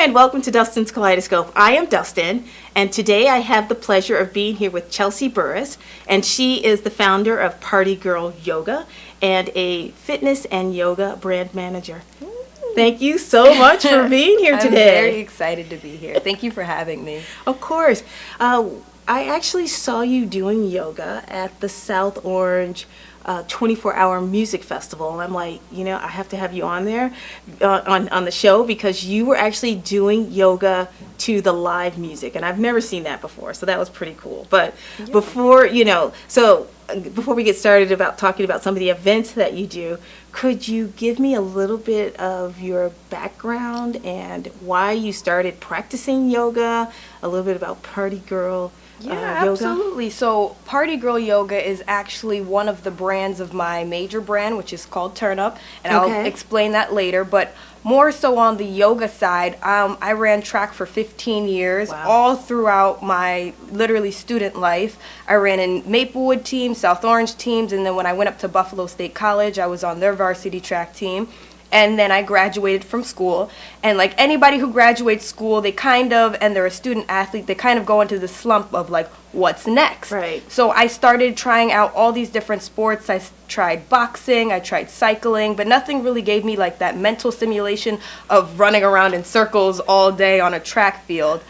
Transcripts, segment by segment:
and welcome to Dustin's Kaleidoscope. I am Dustin, and today I have the pleasure of being here with Chelsea Burrus, and she is the founder of Party Girl Yoga and a fitness and yoga brand manager. Thank you so much for being here today. I'm very excited to be here. Thank you for having me. Of course. I actually saw you doing yoga at the South Orange 24-hour music festival, and I'm like, I have to have you on there on the show because you were actually doing yoga to the live music, and I've never seen that before, so that was pretty cool. But before we get started about talking about some of the events that you do, could you give me a little bit of your background and why you started practicing yoga, a little bit about Party Girl yoga? Absolutely. So Party Girl Yoga is actually one of the brands of my major brand, which is called Turn Up, and I'll explain that later. But more so on the yoga side, I ran track for 15 years, all throughout my literally student life. I ran in Maplewood teams, South Orange teams, and then when I went up to Buffalo State College, I was on their varsity track team. And then I graduated from school, and like anybody who graduates school, and they're a student athlete, they kind of go into the slump of like, what's next? Right. So I started trying out all these different sports. I tried boxing, I tried cycling, but nothing really gave me like that mental stimulation of running around in circles all day on a track field.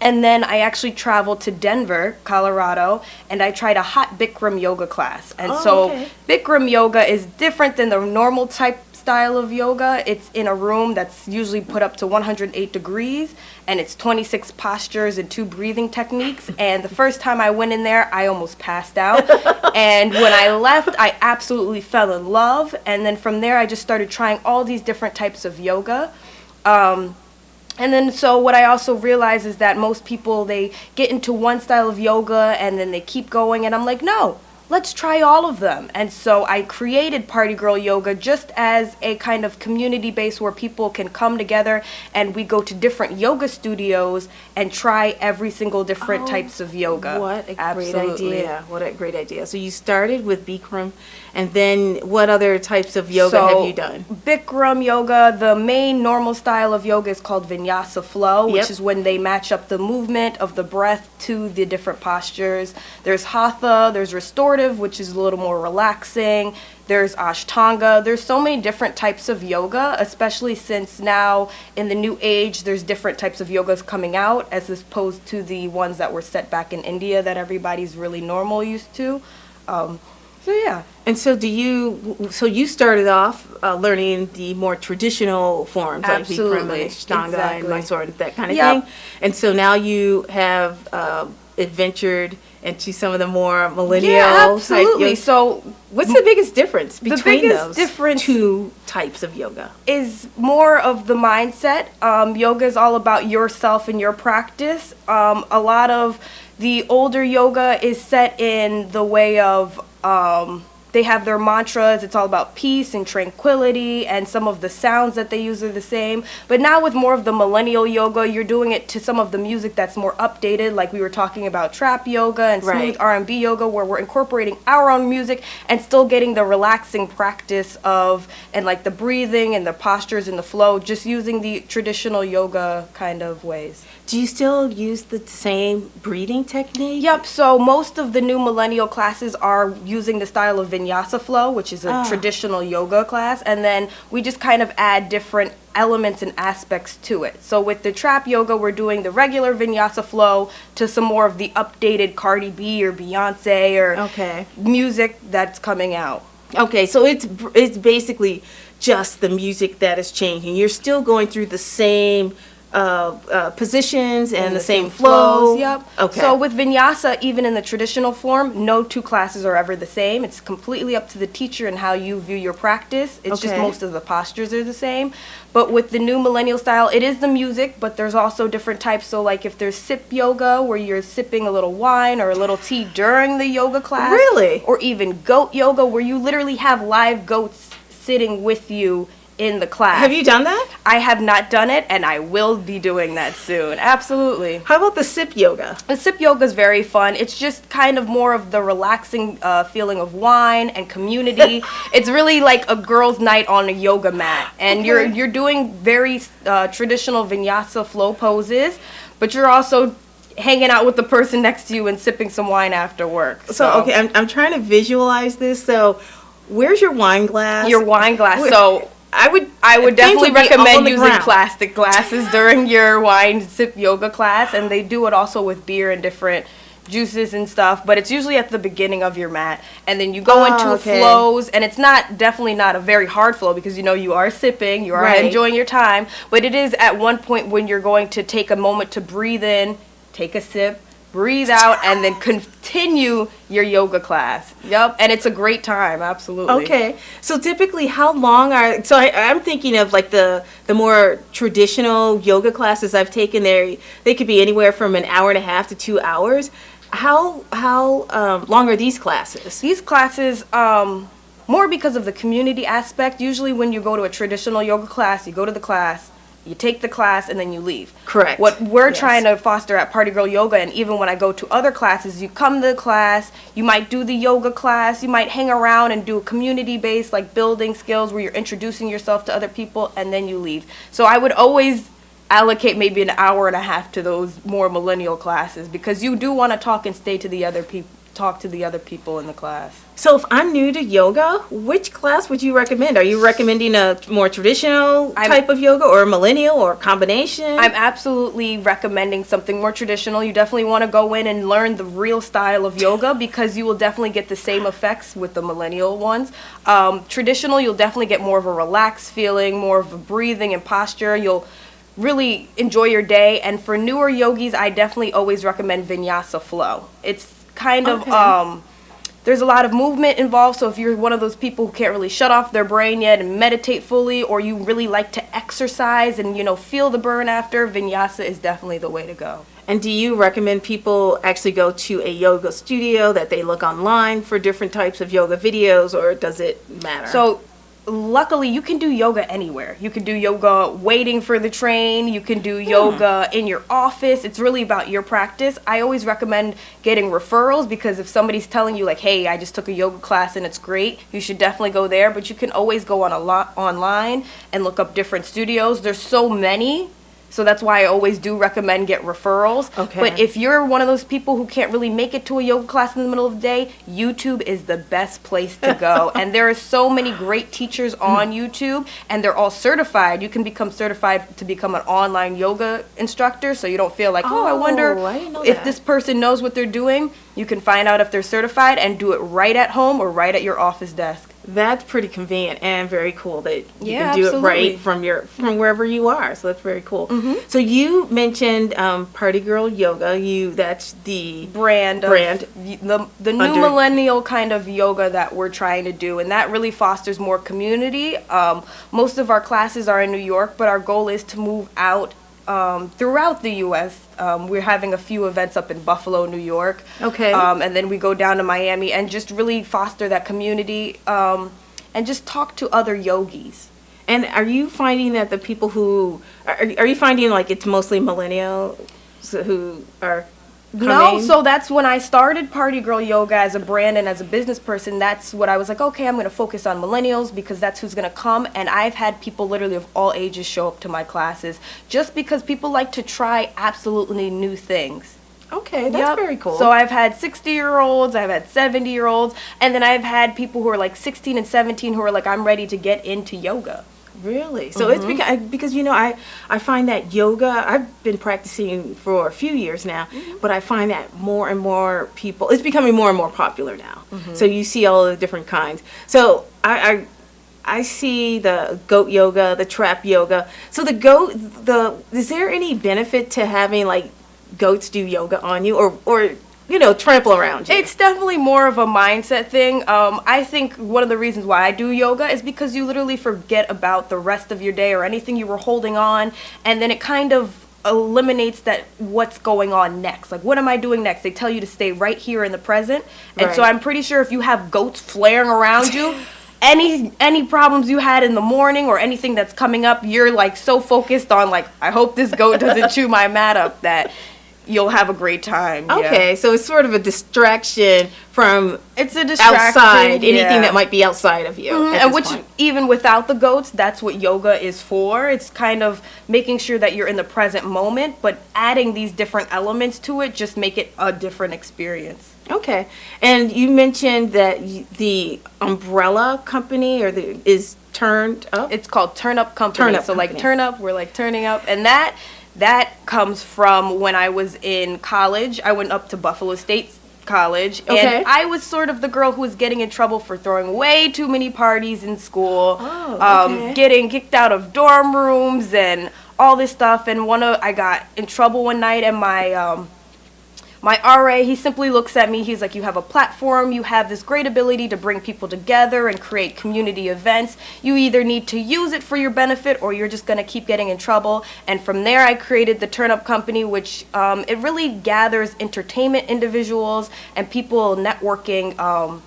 And then I actually traveled to Denver, Colorado, and I tried a hot Bikram yoga class. And Bikram yoga is different than the normal type style of yoga. It's in a room that's usually put up to 108 degrees, and it's 26 postures and 2 breathing techniques. And the first time I went in there, I almost passed out. And when I left, I absolutely fell in love. And then from there, I just started trying all these different types of yoga. And then so what I also realize is that most people, they get into one style of yoga and then they keep going, and I'm like, no, let's try all of them. And so I created Party Girl Yoga just as a kind of community base where people can come together and we go to different yoga studios and try every single different types of yoga. What a great idea. What a great idea. So you started with Bikram, and then what other types of yoga have you done? Bikram yoga, the main normal style of yoga is called Vinyasa Flow, which is when they match up the movement of the breath to the different postures. There's Hatha, there's Restorative, which is a little more relaxing. There's Ashtanga. There's so many different types of yoga, especially since now in the new age there's different types of yogas coming out as opposed to the ones that were set back in India that everybody's really normal used to. And so you started off learning the more traditional forms like Bikram and Ashtanga and Mysore and that kind of thing. And so now you have adventured into some of the more millennial type yoga. So what's the biggest difference between those two types of yoga? Is more of the mindset. Yoga is all about yourself and your practice. A lot of the older yoga is set in the way of they have their mantras. It's all about peace and tranquility, and some of the sounds that they use are the same. But now with more of the millennial yoga, you're doing it to some of the music that's more updated, like we were talking about trap yoga and smooth R&B yoga, where we're incorporating our own music and still getting the relaxing practice of, and like the breathing and the postures and the flow, just using the traditional yoga kind of ways. Do you still use the same breathing technique? Yep, so most of the new millennial classes are using the style of Vinyasa Flow, which is a traditional yoga class, and then we just kind of add different elements and aspects to it. So with the trap yoga, we're doing the regular Vinyasa Flow to some more of the updated Cardi B or Beyonce or music that's coming out. Okay, so it's basically just the music that is changing. You're still going through the same positions and the same flow. Yep. Okay. So with Vinyasa, even in the traditional form, no two classes are ever the same. It's completely up to the teacher and how you view your practice. It's just most of the postures are the same. But with the new millennial style, it is the music, but there's also different types. So like if there's sip yoga, where you're sipping a little wine or a little tea during the yoga class. Really? Or even goat yoga, where you literally have live goats sitting with you in the class. Have you done that? I have not done it, and I will be doing that soon. Absolutely. How about the sip yoga? The sip yoga is very fun. It's just kind of more of the relaxing feeling of wine and community. It's really like a girls' night on a yoga mat, and you're doing very traditional vinyasa flow poses, but you're also hanging out with the person next to you and sipping some wine after work. So okay, I'm trying to visualize this. So, where's your wine glass? Your wine glass. So I would definitely recommend using plastic glasses during your wine sip yoga class, and they do it also with beer and different juices and stuff, but it's usually at the beginning of your mat, and then you go into flows, and it's definitely not a very hard flow, because you are sipping, you are enjoying your time, but it is at one point when you're going to take a moment to breathe in, take a sip, breathe out, and then continue your yoga class. Yep, and it's a great time, absolutely. Okay, so typically how long I'm thinking of like the more traditional yoga classes I've taken there, they could be anywhere from an hour and a half to 2 hours. How long are these classes? These classes, more because of the community aspect. Usually when you go to a traditional yoga class, you go to the class, you take the class, and then you leave. Correct. What we're trying to foster at Party Girl Yoga, and even when I go to other classes, you come to the class, you might do the yoga class, you might hang around and do a community-based, like building skills where you're introducing yourself to other people, and then you leave. So I would always allocate maybe an hour and a half to those more millennial classes, because you do want to talk and talk to the other people in the class. So if I'm new to yoga, which class would you recommend? Are you recommending a more traditional type of yoga, or a millennial, or a combination? I'm absolutely recommending something more traditional. You definitely want to go in and learn the real style of yoga, because you will definitely get the same effects with the millennial ones. Traditional, you'll definitely get more of a relaxed feeling, more of a breathing and posture. You'll really enjoy your day. And for newer yogis, I definitely always recommend Vinyasa Flow. It's kind of there's a lot of movement involved, so if you're one of those people who can't really shut off their brain yet and meditate fully, or you really like to exercise and feel the burn after, Vinyasa is definitely the way to go. And do you recommend people actually go to a yoga studio, that they look online for different types of yoga videos, or does it matter? So luckily, you can do yoga anywhere. You can do yoga waiting for the train. You can do yoga in your office. It's really about your practice. I always recommend getting referrals, because if somebody's telling you, like, hey, I just took a yoga class and it's great, you should definitely go there. But you can always go on online and look up different studios. There's so many. So that's why I always do recommend get referrals. Okay. But if you're one of those people who can't really make it to a yoga class in the middle of the day, YouTube is the best place to go. And there are so many great teachers on YouTube, and they're all certified. You can become certified to become an online yoga instructor, so you don't feel like, I wonder if this person knows what they're doing. You can find out if they're certified and do it right at home or right at your office desk. That's pretty convenient and very cool that you can do it right from wherever you are. So that's very cool. Mm-hmm. So you mentioned Party Girl Yoga. That's the brand, the new millennial kind of yoga that we're trying to do, and that really fosters more community. Most of our classes are in New York, but our goal is to move out throughout the U.S. We're having a few events up in Buffalo, New York. Okay. And then we go down to Miami and just really foster that community and just talk to other yogis. And are you finding that the people who are you finding like it's mostly millennials who are coming? No, so that's when I started Party Girl Yoga as a brand and as a business person. That's what I was like, okay, I'm going to focus on millennials, because that's who's going to come. And I've had people literally of all ages show up to my classes, just because people like to try absolutely new things. Okay, that's very cool. So I've had 60-year-olds, I've had 70-year-olds, and then I've had people who are like 16 and 17 who are like, I'm ready to get into yoga. Really? So it's because I find that yoga, I've been practicing for a few years now, but I find that more and more people, it's becoming more and more popular now. So you see all the different kinds. So I see the goat yoga, the trap yoga. So is there any benefit to having like goats do yoga on you, or trample around you? It's definitely more of a mindset thing. I think one of the reasons why I do yoga is because you literally forget about the rest of your day or anything you were holding on, and then it kind of eliminates that what's going on next. Like, what am I doing next? They tell you to stay right here in the present. And so I'm pretty sure if you have goats flaring around you, any problems you had in the morning or anything that's coming up, you're like so focused on like, I hope this goat doesn't chew my mat up, that you'll have a great time. Okay, so it's sort of a distraction from It's a distraction. outside, anything that might be outside of you. at And this which, point. even without the goats, that's what yoga is for. It's kind of making sure that you're in the present moment, but adding these different elements to it just make it a different experience. Okay, and you mentioned that the umbrella company is Turned Up. It's called Turn Up Company. Turn Up so like Company. turn up, we're like turning up, and that comes from when I was in college. I went up to Buffalo State College, Okay. and I was sort of the girl who was getting in trouble for throwing way too many parties in school, Oh, okay. getting kicked out of dorm rooms and all this stuff. And I got in trouble one night, and my RA, he simply looks at me, he's like, you have a platform, you have this great ability to bring people together and create community events. You either need to use it for your benefit or you're just going to keep getting in trouble. And from there, I created the Turn Up Company, which it really gathers entertainment individuals and people networking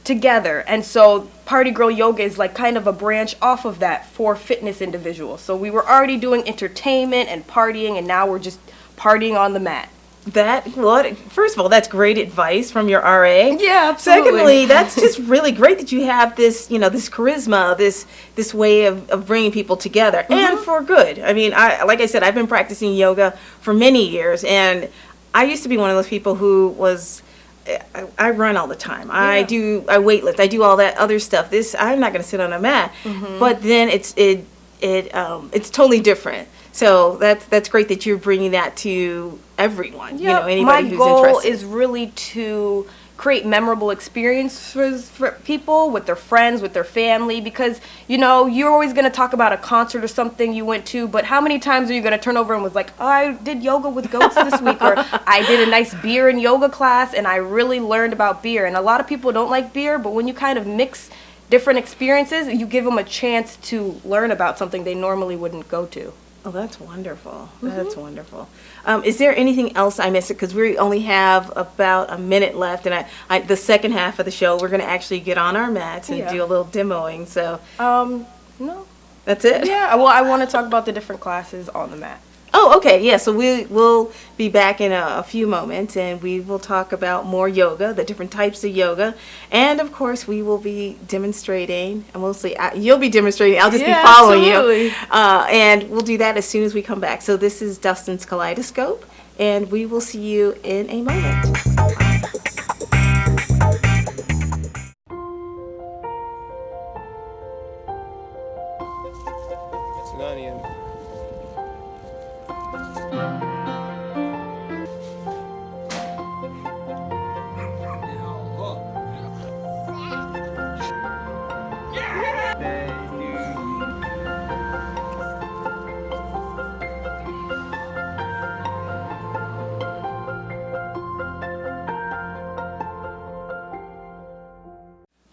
together. And so Party Girl Yoga is like kind of a branch off of that for fitness individuals. So we were already doing entertainment and partying, and now we're just partying on the mat. First of all, that's great advice from your RA. Yeah, absolutely. Secondly, that's just really great that you have this, this charisma, this way of bringing people together, and for good. I mean, like I said, I've been practicing yoga for many years, and I used to be one of those people who was, I run all the time. Yeah. I weightlift. I do all that other stuff. I'm not going to sit on a mat. But then it's totally different. So that's great that you're bringing that to everyone. Anybody My who's goal interested. is really to create memorable experiences for people, with their friends, with their family, because you're always going to talk about a concert or something you went to, but how many times are you going to turn over and was like, oh, I did yoga with goats this week, or I did a nice beer and yoga class and I really learned about beer. And a lot of people don't like beer, but when you kind of mix different experiences, you give them a chance to learn about something they normally wouldn't go to. Oh, that's wonderful. That's wonderful. Is there anything else I missed? Because we only have about a minute left, and the second half of the show, we're going to actually get on our mats and do a little demoing. So, No. that's it? Yeah, well, I want to talk about the different classes on the mat. Oh, okay. Yeah, so we'll be back in a few moments, and we will talk about more yoga, the different types of yoga, and of course we will be demonstrating, and we'll see. You'll be demonstrating. I'll just be following you, and we'll do that as soon as we come back. So this is Dustin's Kaleidoscope, and we will see you in a moment. It's an onion.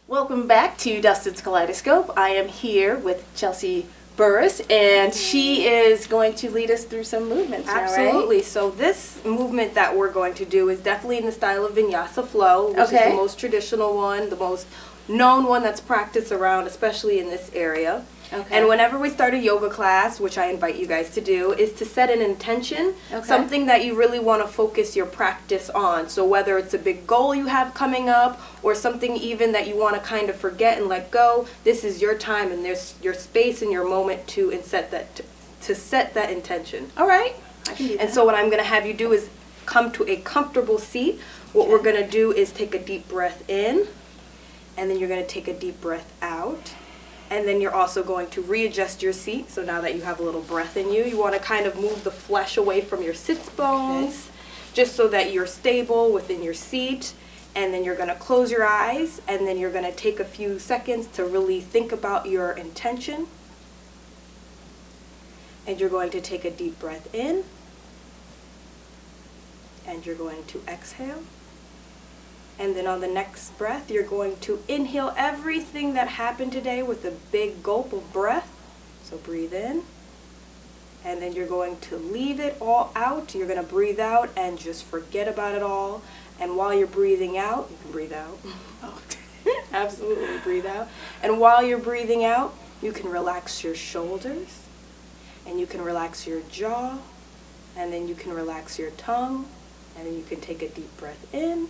Welcome back to Dustin's Kaleidoscope. I am here with Chelsea Burrus, and she is going to lead us through some movements now, right? Absolutely. So this movement that we're going to do is definitely in the style of Vinyasa Flow, which is Okay. the most traditional one, the most known one that's practiced around, especially in this area. Okay. And whenever we start a yoga class, which I invite you guys to do, is to set an intention, Okay. something that you really want to focus your practice on. So whether it's a big goal you have coming up or something even that you want to kind of forget and let go, this is your time and there's your space and your moment to set that intention. All right. I can do that. And so what I'm going to have you do is come to a comfortable seat. What we're going to do is take a deep breath in, and then you're going to take a deep breath out. And then you're also going to readjust your seat. So now that you have a little breath in you, you want to kind of move the flesh away from your sits bones, just so that you're stable within your seat. And then you're going to close your eyes, and then you're going to take a few seconds to really think about your intention. And you're going to take a deep breath in, and you're going to exhale. And then on the next breath, you're going to inhale everything that happened today with a big gulp of breath. So breathe in. And then you're going to leave it all out. You're going to breathe out and just forget about it all. And while you're breathing out, you can breathe out. Absolutely, breathe out. And while you're breathing out, you can relax your shoulders, and you can relax your jaw, and then you can relax your tongue, and then you can take a deep breath in,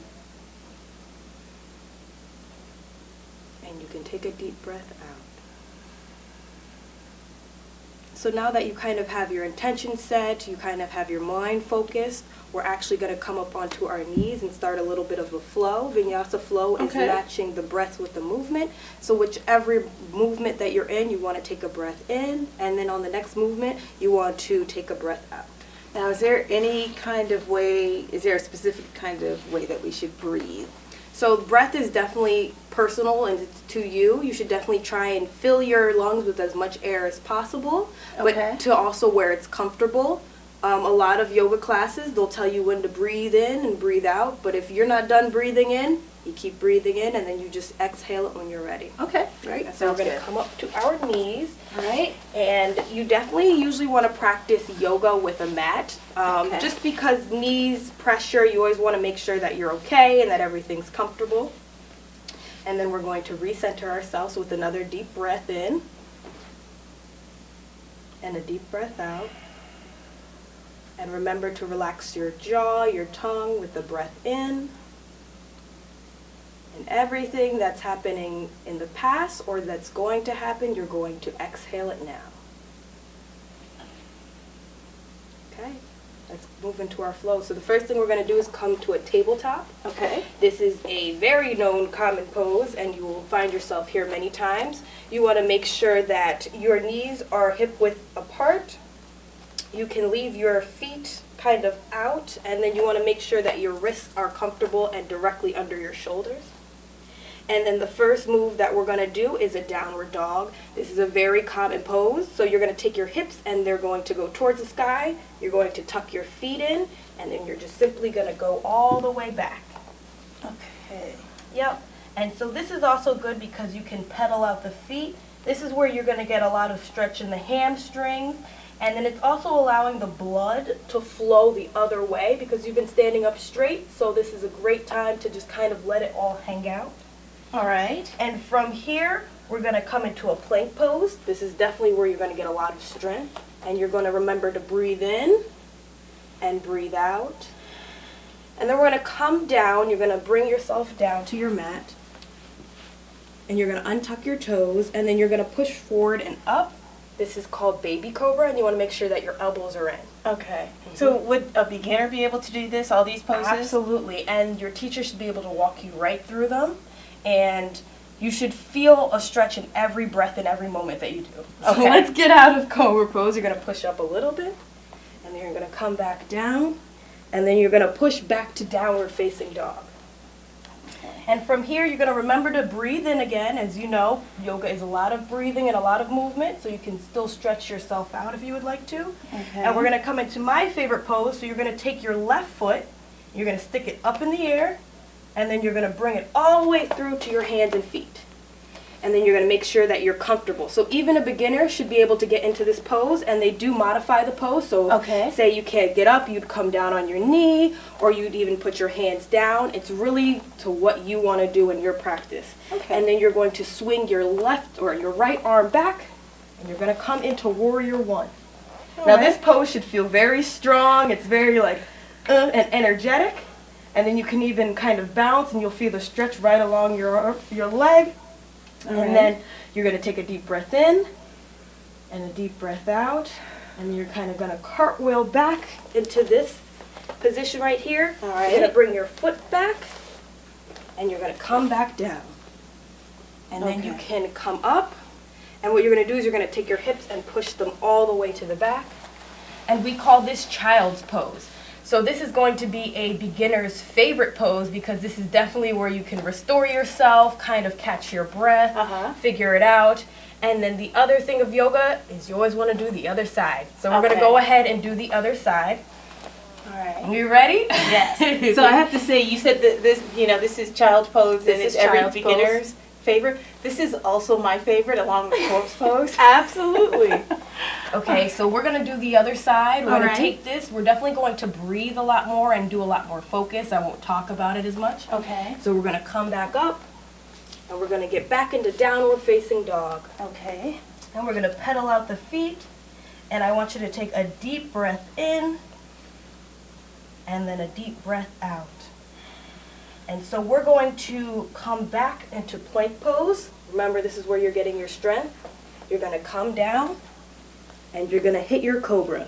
and you can take a deep breath out. So now that you kind of have your intention set, you kind of have your mind focused, we're actually going to come up onto our knees and start a little bit of a flow. Vinyasa flow is matching the breath with the movement. So whichever movement that you're in, you want to take a breath in, and then on the next movement, you want to take a breath out. Now, is there any kind of way, is there a specific kind of way that we should breathe? So breath is definitely personal and it's to you. You should definitely try and fill your lungs with as much air as possible, but to also where it's comfortable. A lot of yoga classes, they'll tell you when to breathe in and breathe out, but if you're not done breathing in, you keep breathing in and then you just exhale it when you're ready. Okay. Right? So we're going to come up to our knees. All right. And you definitely usually want to practice yoga with a mat. Just because knees pressure, you always want to make sure that you're okay and that everything's comfortable. And then we're going to recenter ourselves with another deep breath in and a deep breath out. And remember to relax your jaw, your tongue with the breath in. And everything that's happening in the past or that's going to happen, you're going to exhale it now. Okay, let's move into our flow. So the first thing we're going to do is come to a tabletop. Okay. This is a very known common pose, and you will find yourself here many times. You want to make sure that your knees are hip width apart. You can leave your feet kind of out, and then you want to make sure that your wrists are comfortable and directly under your shoulders. And then the first move that we're going to do is a downward dog. This is a very common pose. So you're going to take your hips and they're going to go towards the sky. You're going to tuck your feet in, and then you're just simply going to go all the way back. Okay. Yep. And so this is also good because you can pedal out the feet. This is where you're going to get a lot of stretch in the hamstrings. And then it's also allowing the blood to flow the other way because you've been standing up straight. So this is a great time to just kind of let it all hang out. All right. And from here, we're going to come into a plank pose. This is definitely where you're going to get a lot of strength. And you're going to remember to breathe in and breathe out. And then we're going to come down. You're going to bring yourself down to your mat. And you're going to untuck your toes. And then you're going to push forward and up. This is called baby cobra. And you want to make sure that your elbows are in. Okay. So would a beginner be able to do this, all these poses? Absolutely. And your teacher should be able to walk you right through them. And you should feel a stretch in every breath and every moment that you do. So let's get out of cobra pose. You're going to push up a little bit, and then you're going to come back down, and then you're going to push back to downward facing dog. And from here, you're going to remember to breathe in again. As you know, yoga is a lot of breathing and a lot of movement, so you can still stretch yourself out if you would like to. Okay. And we're going to come into my favorite pose. So you're going to take your left foot, you're going to stick it up in the air, and then you're going to bring it all the way through to your hands and feet. And then you're going to make sure that you're comfortable. So even a beginner should be able to get into this pose, and they do modify the pose. So say you can't get up, you'd come down on your knee, or you'd even put your hands down. It's really to what you want to do in your practice. And then you're going to swing your left or your right arm back, and you're going to come into Warrior One. Now this pose should feel very strong. It's very like and energetic. And then you can even kind of bounce, and you'll feel the stretch right along your leg. And then you're going to take a deep breath in and a deep breath out. And you're kind of going to cartwheel back into this position right here. You're going to bring your foot back, and you're going to come back down. And then you can come up. And what you're going to do is you're going to take your hips and push them all the way to the back. And we call this child's pose. So this is going to be a beginner's favorite pose because this is definitely where you can restore yourself, kind of catch your breath, figure it out. And then the other thing of yoga is you always want to do the other side. So we're going to go ahead and do the other side. All right. You ready? Yes. So I have to say, you said that this is child's pose, and it's every beginner's favorite. This is also my favorite, along with corpse pose. Absolutely. Okay, so we're going to do the other side. We're going to take this. We're definitely going to breathe a lot more and do a lot more focus. I won't talk about it as much. Okay. So we're going to come back up, And we're going to get back into downward facing dog. Okay. And we're going to pedal out the feet. And I want you to take a deep breath in and then a deep breath out. And so we're going to come back into plank pose. Remember, this is where you're getting your strength. You're going to come down and you're going to hit your cobra.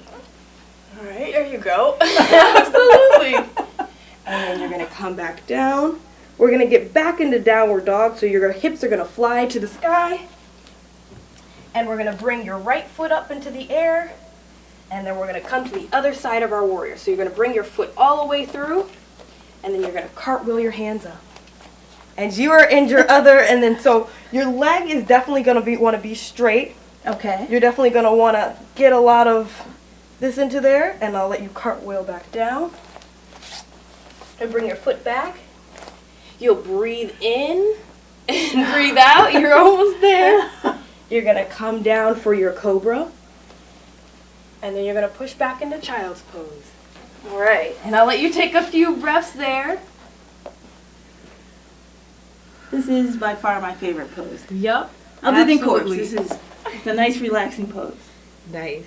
All right, there you go. Absolutely. And then you're going to come back down. We're going to get back into downward dog, so your hips are going to fly to the sky. And we're going to bring your right foot up into the air. And then we're going to come to the other side of our warrior. So you're going to bring your foot all the way through. And then you're going to cartwheel your hands up. And you are in your other, and then so your leg is definitely going to want to be straight. Okay. You're definitely going to want to get a lot of this into there, and I'll let you cartwheel back down. And bring your foot back. You'll breathe in and breathe out. You're almost there. You're going to come down for your cobra. And then you're going to push back into child's pose. All right. And I'll let you take a few breaths there. This is by far my favorite pose. Yup. Other than corpse, it's a nice relaxing pose. Nice.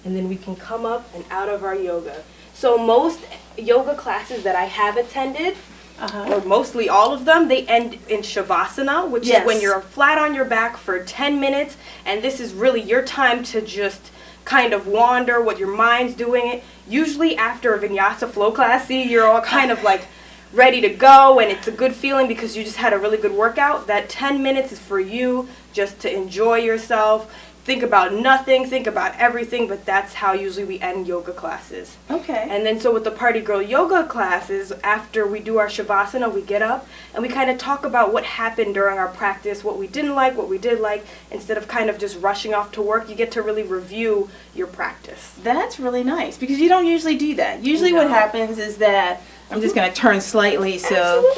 And then we can come up and out of our yoga. So most yoga classes that I have attended, or mostly all of them, they end in Shavasana, which is when you're flat on your back for 10 minutes. And this is really your time to just kind of wander what your mind's doing. Usually after a vinyasa flow class, see, you're all kind of like ready to go, and it's a good feeling because you just had a really good workout. That 10 minutes is for you just to enjoy yourself. Think about nothing, think about everything, but that's how usually we end yoga classes. Okay. And then so with the Party Girl yoga classes, after we do our Shavasana, we get up and we kind of talk about what happened during our practice, what we didn't like, what we did like. Instead of kind of just rushing off to work, you get to really review your practice. That's really nice because you don't usually do that. Usually what happens is that I'm just going to turn slightly so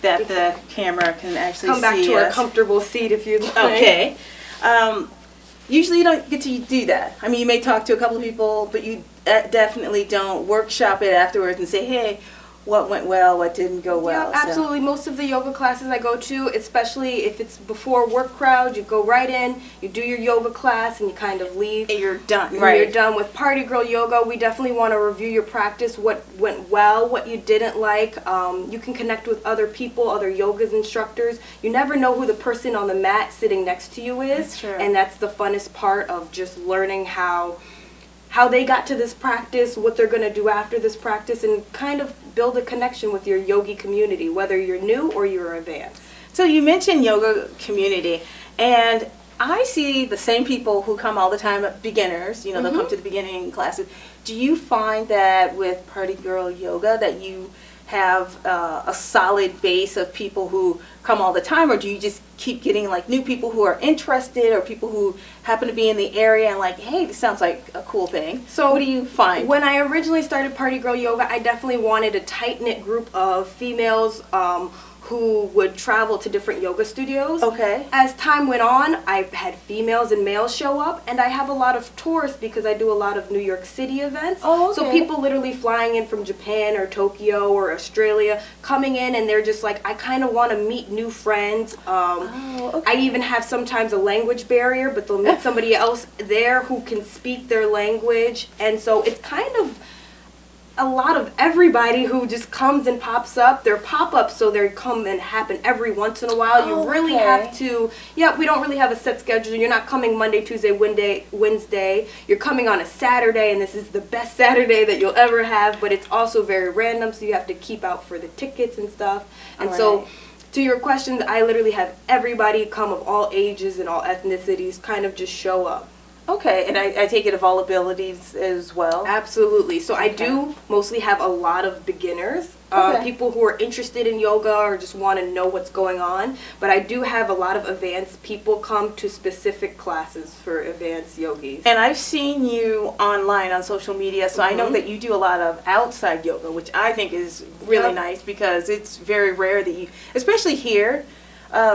that the camera can actually come back see to us. a comfortable seat if you'd like. Okay. Usually you don't get to do that. I mean, you may talk to a couple of people, but you definitely don't workshop it afterwards and say, hey, what went well, what didn't go well. Yeah, absolutely. Most of the yoga classes I go to, especially if it's before work crowd, you go right in, you do your yoga class, and you kind of leave. And you're done, right? You're done. With Party Girl yoga, we definitely want to review your practice, what went well, what you didn't like. You can connect with other people, other yoga instructors. You never know who the person on the mat sitting next to you is. That's true. And that's the funnest part of just learning how they got to this practice, what they're going to do after this practice, and kind of build a connection with your yogi community, whether you're new or you're advanced. So you mentioned yoga community, and I see the same people who come all the time, beginners, you know, they'll come to the beginning classes. Do you find that with Party Girl yoga that you have a solid base of people who come all the time, or do you just keep getting like new people who are interested or people who happen to be in the area and like, hey, this sounds like a cool thing? So what do you find? When I originally started Party Girl yoga, I definitely wanted a tight-knit group of females who would travel to different yoga studios. Okay. As time went on, I've had females and males show up, and I have a lot of tourists because I do a lot of New York City events. Oh, okay. So people literally flying in from Japan or Tokyo or Australia, coming in, and they're just like, I kind of want to meet new friends. I even have sometimes a language barrier, but they'll meet somebody else there who can speak their language, and so it's kind of a lot of everybody who just comes and pops up. They're pop-ups, so they come and happen every once in a while. You really have to, we don't really have a set schedule. You're not coming Monday, Tuesday, Wednesday. You're coming on a Saturday, and this is the best Saturday that you'll ever have, but it's also very random, so you have to keep out for the tickets and stuff. And so, to your question, I literally have everybody come of all ages and all ethnicities kind of just show up. Okay, and I take it of all abilities as well? Absolutely. So I do mostly have a lot of beginners, people who are interested in yoga or just want to know what's going on. But I do have a lot of advanced people come to specific classes for advanced yogis. And I've seen you online on social media, so I know that you do a lot of outside yoga, which I think is really nice because it's very rare that you, especially here,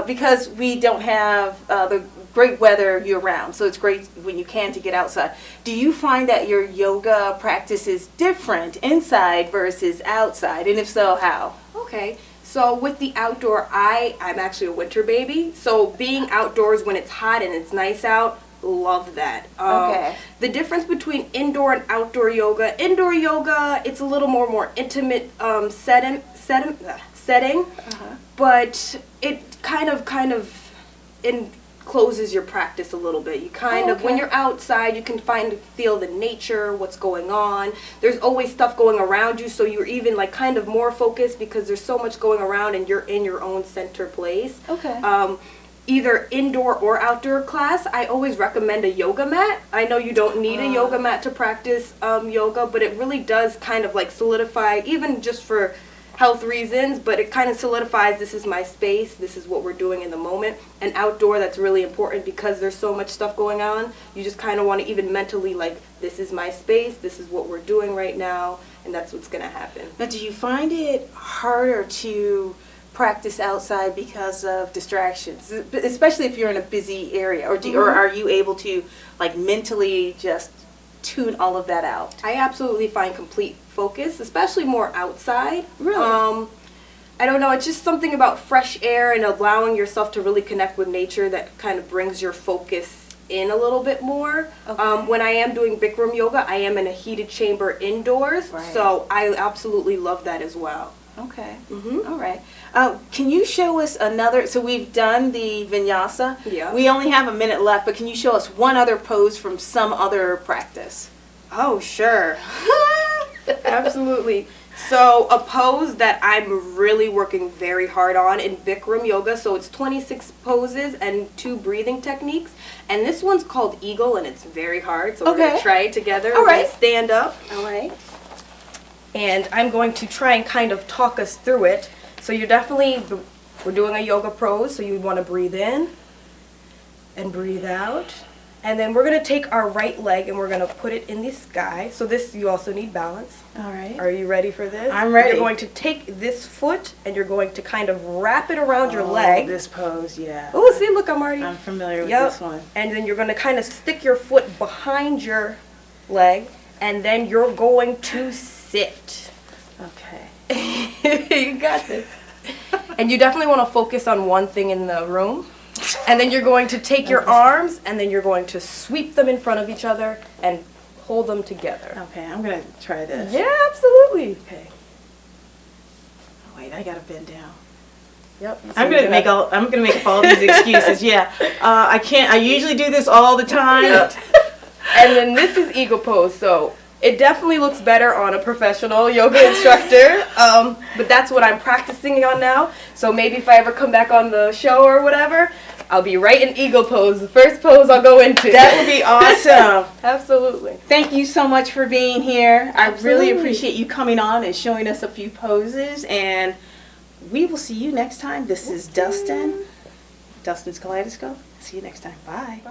because we don't have the great weather year-round, so it's great when you can to get outside. Do you find that your yoga practice is different inside versus outside, and if so, how? Okay, So with the outdoor, I'm actually a winter baby. So being outdoors when it's hot and it's nice out, love that. Okay. The difference between indoor and outdoor yoga, it's a little more intimate setting, but it kind of encloses your practice a little bit. You kind of, when you're outside, you can feel the nature, what's going on. There's always stuff going around you, so you're even like kind of more focused because there's so much going around and you're in your own center place. Okay. Either indoor or outdoor class, I always recommend a yoga mat. I know you don't need a yoga mat to practice yoga, but it really does kind of like solidify, even just for health reasons, but it kind of solidifies this is my space, this is what we're doing in the moment. And outdoor, that's really important because there's so much stuff going on. You just kind of want to even mentally like, this is my space, this is what we're doing right now, and that's what's going to happen. Now, do you find it harder to practice outside because of distractions, especially if you're in a busy area, or or are you able to like mentally just tune all of that out? I absolutely find complete focus, especially more outside. Really? I don't know, it's just something about fresh air and allowing yourself to really connect with nature that kind of brings your focus in a little bit more. Okay. When I am doing Bikram yoga, I am in a heated chamber indoors, so I absolutely love that as well. Okay. All right. Can you show us another? So we've done the vinyasa. Yeah. We only have a minute left, but can you show us one other pose from some other practice? Oh, sure. Absolutely. So a pose that I'm really working very hard on in Bikram yoga, so it's 26 poses and 2 breathing techniques, and this one's called Eagle, and it's very hard, so we're going to try it together. All right. Stand up. All right. And I'm going to try and kind of talk us through it. So we're doing a yoga pose, so you want to breathe in and breathe out. And then we're going to take our right leg and we're going to put it in the sky. So this, you also need balance. All right. Are you ready for this? I'm ready. You're going to take this foot and you're going to kind of wrap it around your leg. This pose, yeah. Oh, see, look, I'm familiar with this one. And then you're going to kind of stick your foot behind your leg, and then you're going to sit. Okay. You got this. And you definitely want to focus on one thing in the room. And then you're going to take your arms and then you're going to sweep them in front of each other and hold them together. Okay, I'm going to try this. Yeah, absolutely. Okay. Oh, wait, I got to bend down. Yep. I'm going to make all these excuses. Yeah. I can't. I usually do this all the time. Yep. And then this is eagle pose. So it definitely looks better on a professional yoga instructor, but that's what I'm practicing on now. So maybe if I ever come back on the show or whatever, I'll be right in eagle pose, the first pose I'll go into. That would be awesome. Absolutely. Thank you so much for being here. I really Absolutely. appreciate you coming on and showing us a few poses, and we will see you next time. This is Dustin, Dustin's Kaleidoscope. See you next time. Bye.